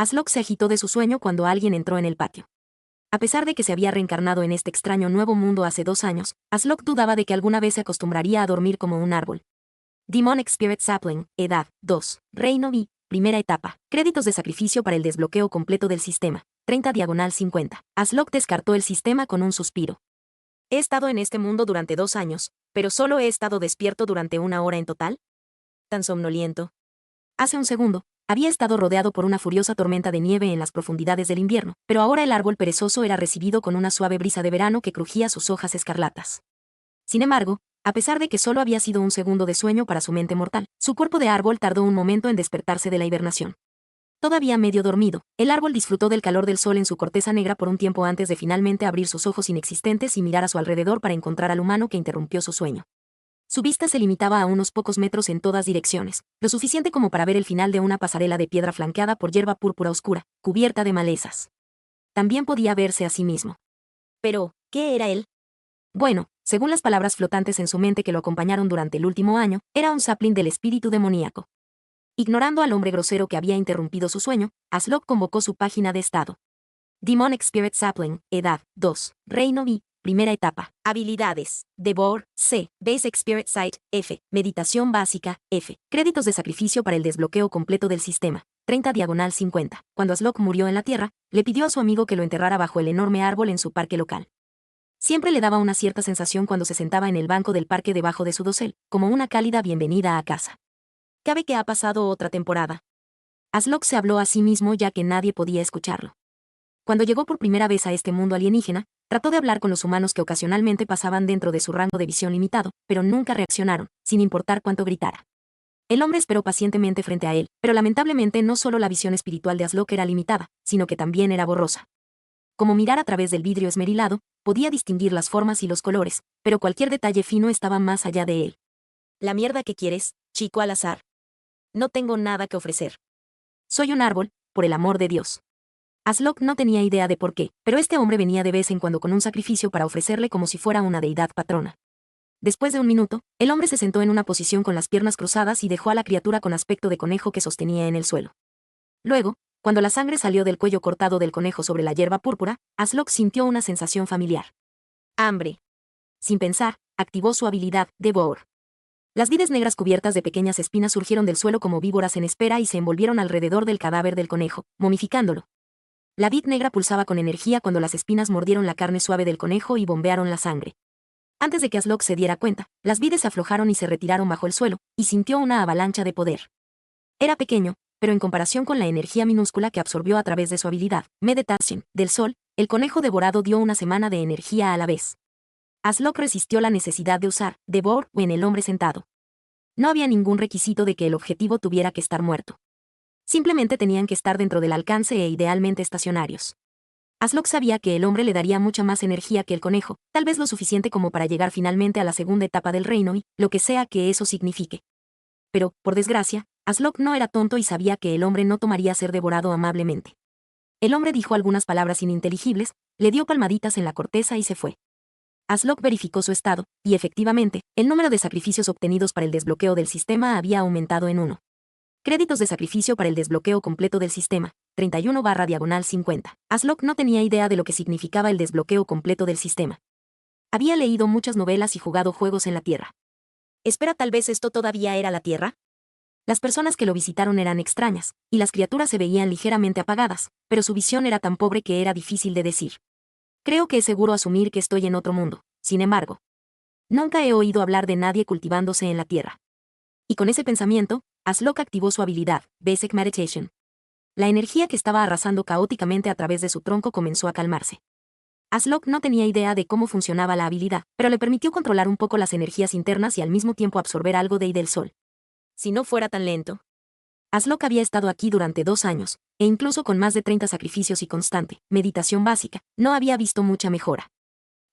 Aslok se agitó de su sueño cuando alguien entró en el patio. A pesar de que se había reencarnado en este extraño nuevo mundo hace 2 años, Aslok dudaba de que alguna vez se acostumbraría a dormir como un árbol. Demonic Spirit Sapling, Edad, 2, Reino V, Primera etapa, créditos de sacrificio para el desbloqueo completo del sistema, 30/50. Aslok descartó el sistema con un suspiro. He estado en este mundo durante 2 años, pero solo he estado despierto durante 1 hora en total. Tan somnoliento. Hace un segundo, había estado rodeado por una furiosa tormenta de nieve en las profundidades del invierno, pero ahora el árbol perezoso era recibido con una suave brisa de verano que crujía sus hojas escarlatas. Sin embargo, a pesar de que solo había sido un segundo de sueño para su mente mortal, su cuerpo de árbol tardó un momento en despertarse de la hibernación. Todavía medio dormido, el árbol disfrutó del calor del sol en su corteza negra por un tiempo antes de finalmente abrir sus ojos inexistentes y mirar a su alrededor para encontrar al humano que interrumpió su sueño. Su vista se limitaba a unos pocos metros en todas direcciones, lo suficiente como para ver el final de una pasarela de piedra flanqueada por hierba púrpura oscura, cubierta de malezas. También podía verse a sí mismo. Pero, ¿qué era él? Bueno, según las palabras flotantes en su mente que lo acompañaron durante el último año, era un sapling del espíritu demoníaco. Ignorando al hombre grosero que había interrumpido su sueño, Aslok convocó su página de estado. Demonic Spirit Sapling, Edad, 2, Reino V, Primera etapa. Habilidades. Devour, C. Basic Spirit Sight, F. Meditación básica, F. Créditos de sacrificio para el desbloqueo completo del sistema, 30/50. Cuando Aslok murió en la tierra, le pidió a su amigo que lo enterrara bajo el enorme árbol en su parque local. Siempre le daba una cierta sensación cuando se sentaba en el banco del parque debajo de su dosel, como una cálida bienvenida a casa. Cabe que ha pasado otra temporada. Aslok se habló a sí mismo ya que nadie podía escucharlo. Cuando llegó por primera vez a este mundo alienígena, trató de hablar con los humanos que ocasionalmente pasaban dentro de su rango de visión limitado, pero nunca reaccionaron, sin importar cuánto gritara. El hombre esperó pacientemente frente a él, pero lamentablemente no solo la visión espiritual de Aslok era limitada, sino que también era borrosa. Como mirar a través del vidrio esmerilado, podía distinguir las formas y los colores, pero cualquier detalle fino estaba más allá de él. La mierda que quieres, chico al azar. No tengo nada que ofrecer. Soy un árbol, por el amor de Dios. Aslok no tenía idea de por qué, pero este hombre venía de vez en cuando con un sacrificio para ofrecerle como si fuera una deidad patrona. Después de un minuto, el hombre se sentó en una posición con las piernas cruzadas y dejó a la criatura con aspecto de conejo que sostenía en el suelo. Luego, cuando la sangre salió del cuello cortado del conejo sobre la hierba púrpura, Aslok sintió una sensación familiar. Hambre. Sin pensar, activó su habilidad, Devour. Las vides negras cubiertas de pequeñas espinas surgieron del suelo como víboras en espera y se envolvieron alrededor del cadáver del conejo, momificándolo. La vid negra pulsaba con energía cuando las espinas mordieron la carne suave del conejo y bombearon la sangre. Antes de que Aslok se diera cuenta, las vides se aflojaron y se retiraron bajo el suelo, y sintió una avalancha de poder. Era pequeño, pero en comparación con la energía minúscula que absorbió a través de su habilidad, Meditation, del sol, el conejo devorado dio una semana de energía a la vez. Aslok resistió la necesidad de usar Devour o en el hombre sentado. No había ningún requisito de que el objetivo tuviera que estar muerto. Simplemente tenían que estar dentro del alcance e idealmente estacionarios. Aslok sabía que el hombre le daría mucha más energía que el conejo, tal vez lo suficiente como para llegar finalmente a la segunda etapa del reino y, lo que sea que eso signifique. Pero, por desgracia, Aslok no era tonto y sabía que el hombre no tomaría ser devorado amablemente. El hombre dijo algunas palabras ininteligibles, le dio palmaditas en la corteza y se fue. Aslok verificó su estado, y efectivamente, el número de sacrificios obtenidos para el desbloqueo del sistema había aumentado en 1. Créditos de sacrificio para el desbloqueo completo del sistema, 31/50. Aslok no tenía idea de lo que significaba el desbloqueo completo del sistema. Había leído muchas novelas y jugado juegos en la Tierra. Espera, ¿tal vez esto todavía era la Tierra? Las personas que lo visitaron eran extrañas, y las criaturas se veían ligeramente apagadas, pero su visión era tan pobre que era difícil de decir. Creo que es seguro asumir que estoy en otro mundo, sin embargo. Nunca he oído hablar de nadie cultivándose en la Tierra. Y con ese pensamiento, Aslok activó su habilidad, Basic Meditation. La energía que estaba arrasando caóticamente a través de su tronco comenzó a calmarse. Aslok no tenía idea de cómo funcionaba la habilidad, pero le permitió controlar un poco las energías internas y al mismo tiempo absorber algo de I del sol. Si no fuera tan lento. Aslok había estado aquí durante 2 años, e incluso con más de 30 sacrificios y constante meditación básica, no había visto mucha mejora.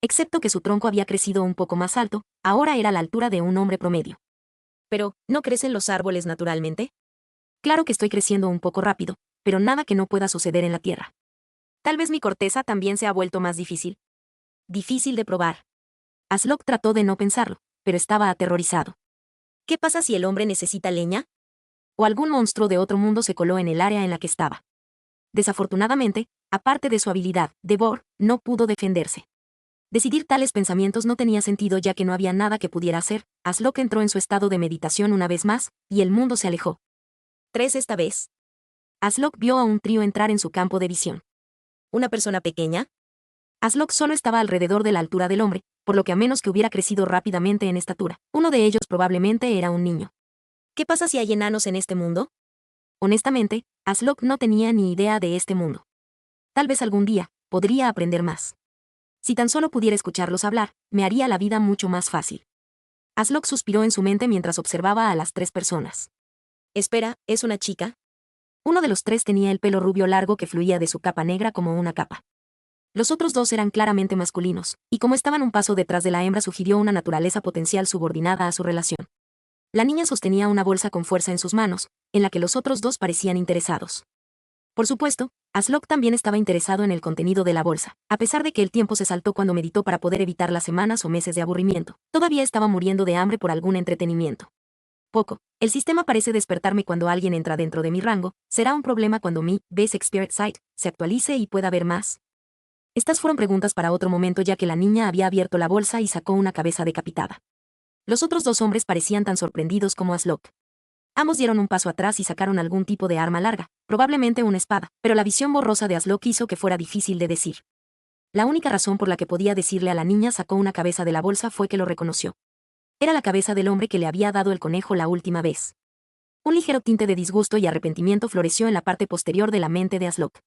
Excepto que su tronco había crecido un poco más alto, ahora era a la altura de un hombre promedio. Pero, ¿no crecen los árboles naturalmente? Claro que estoy creciendo un poco rápido, pero nada que no pueda suceder en la Tierra. Tal vez mi corteza también se ha vuelto más difícil. Difícil de probar. Aslok trató de no pensarlo, pero estaba aterrorizado. ¿Qué pasa si el hombre necesita leña? O algún monstruo de otro mundo se coló en el área en la que estaba. Desafortunadamente, aparte de su habilidad, Devor no pudo defenderse. Decidir tales pensamientos no tenía sentido ya que no había nada que pudiera hacer. Aslok entró en su estado de meditación una vez más, y el mundo se alejó. 3 esta vez. Aslok vio a un trío entrar en su campo de visión. ¿Una persona pequeña? Aslok solo estaba alrededor de la altura del hombre, por lo que a menos que hubiera crecido rápidamente en estatura, uno de ellos probablemente era un niño. ¿Qué pasa si hay enanos en este mundo? Honestamente, Aslok no tenía ni idea de este mundo. Tal vez algún día, podría aprender más. Si tan solo pudiera escucharlos hablar, me haría la vida mucho más fácil. Aslok suspiró en su mente mientras observaba a las 3 personas. Espera, ¿es una chica? Uno de los 3 tenía el pelo rubio largo que fluía de su capa negra como una capa. Los otros 2 eran claramente masculinos, y como estaban un paso detrás de la hembra sugirió una naturaleza potencial subordinada a su relación. La niña sostenía una bolsa con fuerza en sus manos, en la que los otros 2 parecían interesados. Por supuesto, Aslok también estaba interesado en el contenido de la bolsa, a pesar de que el tiempo se saltó cuando meditó para poder evitar las semanas o meses de aburrimiento. Todavía estaba muriendo de hambre por algún entretenimiento. Poco. El sistema parece despertarme cuando alguien entra dentro de mi rango. ¿Será un problema cuando mi Basic Spirit Sight se actualice y pueda ver más? Estas fueron preguntas para otro momento ya que la niña había abierto la bolsa y sacó una cabeza decapitada. Los otros 2 hombres parecían tan sorprendidos como Aslok. Ambos dieron un paso atrás y sacaron algún tipo de arma larga, probablemente una espada, pero la visión borrosa de Aslok hizo que fuera difícil de decir. La única razón por la que podía decirle a la niña sacó una cabeza de la bolsa fue que lo reconoció. Era la cabeza del hombre que le había dado el conejo la última vez. Un ligero tinte de disgusto y arrepentimiento floreció en la parte posterior de la mente de Aslok.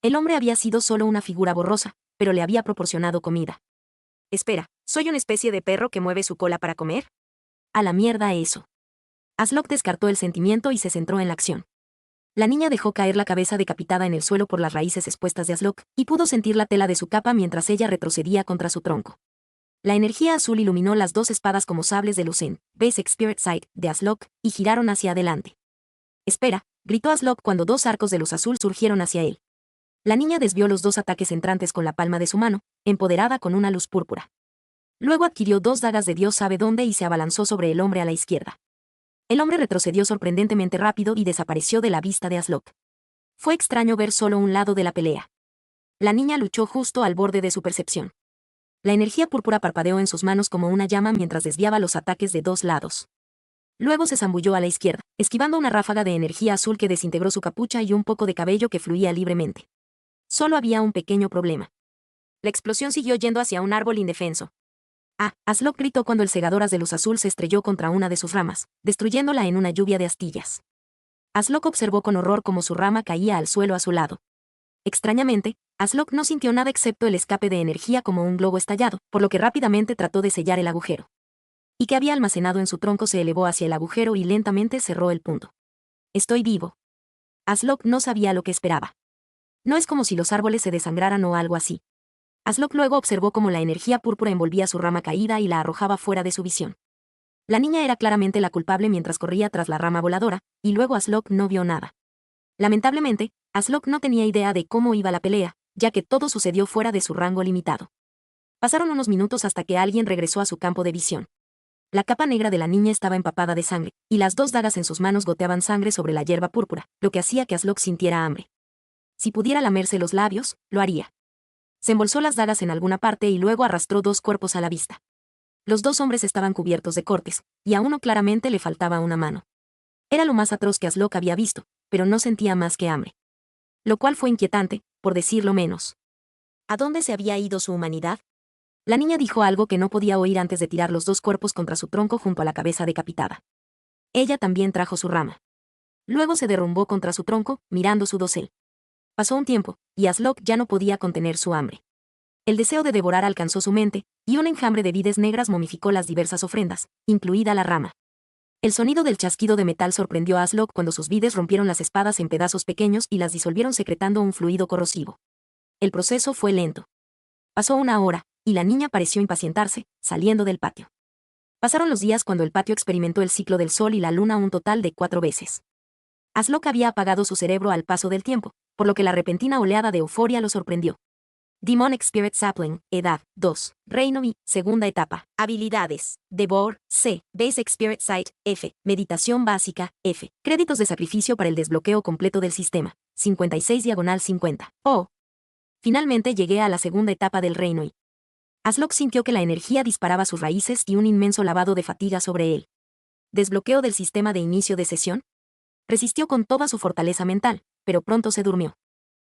El hombre había sido solo una figura borrosa, pero le había proporcionado comida. Espera, ¿soy una especie de perro que mueve su cola para comer? A la mierda eso. Aslok descartó el sentimiento y se centró en la acción. La niña dejó caer la cabeza decapitada en el suelo por las raíces expuestas de Aslok, y pudo sentir la tela de su capa mientras ella retrocedía contra su tronco. La energía azul iluminó las 2 espadas como sables de luz en Basic Spirit Sight de Aslok, y giraron hacia adelante. Espera, gritó Aslok cuando 2 arcos de luz azul surgieron hacia él. La niña desvió los 2 ataques entrantes con la palma de su mano, empoderada con una luz púrpura. Luego adquirió 2 dagas de Dios sabe dónde y se abalanzó sobre el hombre a la izquierda. El hombre retrocedió sorprendentemente rápido y desapareció de la vista de Aslok. Fue extraño ver solo un lado de la pelea. La niña luchó justo al borde de su percepción. La energía púrpura parpadeó en sus manos como una llama mientras desviaba los ataques de 2 lados. Luego se zambulló a la izquierda, esquivando una ráfaga de energía azul que desintegró su capucha y un poco de cabello que fluía libremente. Solo había un pequeño problema. La explosión siguió yendo hacia un árbol indefenso. Aslok gritó cuando el segador de luz azul se estrelló contra una de sus ramas, destruyéndola en una lluvia de astillas. Aslok observó con horror cómo su rama caía al suelo a su lado. Extrañamente, Aslok no sintió nada excepto el escape de energía como un globo estallado, por lo que rápidamente trató de sellar el agujero. Y que había almacenado en su tronco se elevó hacia el agujero y lentamente cerró el punto. Estoy vivo. Aslok no sabía lo que esperaba. No es como si los árboles se desangraran o algo así. Aslok luego observó cómo la energía púrpura envolvía su rama caída y la arrojaba fuera de su visión. La niña era claramente la culpable mientras corría tras la rama voladora, y luego Aslok no vio nada. Lamentablemente, Aslok no tenía idea de cómo iba la pelea, ya que todo sucedió fuera de su rango limitado. Pasaron unos minutos hasta que alguien regresó a su campo de visión. La capa negra de la niña estaba empapada de sangre, y las 2 dagas en sus manos goteaban sangre sobre la hierba púrpura, lo que hacía que Aslok sintiera hambre. Si pudiera lamerse los labios, lo haría. Se embolsó las dagas en alguna parte y luego arrastró 2 cuerpos a la vista. Los 2 hombres estaban cubiertos de cortes, y a uno claramente le faltaba una mano. Era lo más atroz que Aslok había visto, pero no sentía más que hambre. Lo cual fue inquietante, por decirlo menos. ¿A dónde se había ido su humanidad? La niña dijo algo que no podía oír antes de tirar los 2 cuerpos contra su tronco junto a la cabeza decapitada. Ella también trajo su rama. Luego se derrumbó contra su tronco, mirando su dosel. Pasó un tiempo, y Aslok ya no podía contener su hambre. El deseo de devorar alcanzó su mente, y un enjambre de vides negras momificó las diversas ofrendas, incluida la rama. El sonido del chasquido de metal sorprendió a Aslok cuando sus vides rompieron las espadas en pedazos pequeños y las disolvieron secretando un fluido corrosivo. El proceso fue lento. Pasó una hora, y la niña pareció impacientarse, saliendo del patio. Pasaron los días cuando el patio experimentó el ciclo del sol y la luna un total de 4 veces. Aslok había apagado su cerebro al paso del tiempo, por lo que la repentina oleada de euforia lo sorprendió. Demonic Spirit Sapling, edad, 2, Reino I, segunda etapa, habilidades, Devor, C, Basic Spirit Sight, F, meditación básica, F, créditos de sacrificio para el desbloqueo completo del sistema, 56/50. Oh. Finalmente llegué a la segunda etapa del reino y Aslok sintió que la energía disparaba sus raíces y un inmenso lavado de fatiga sobre él. Desbloqueo del sistema de inicio de sesión. Resistió con toda su fortaleza mental, pero pronto se durmió.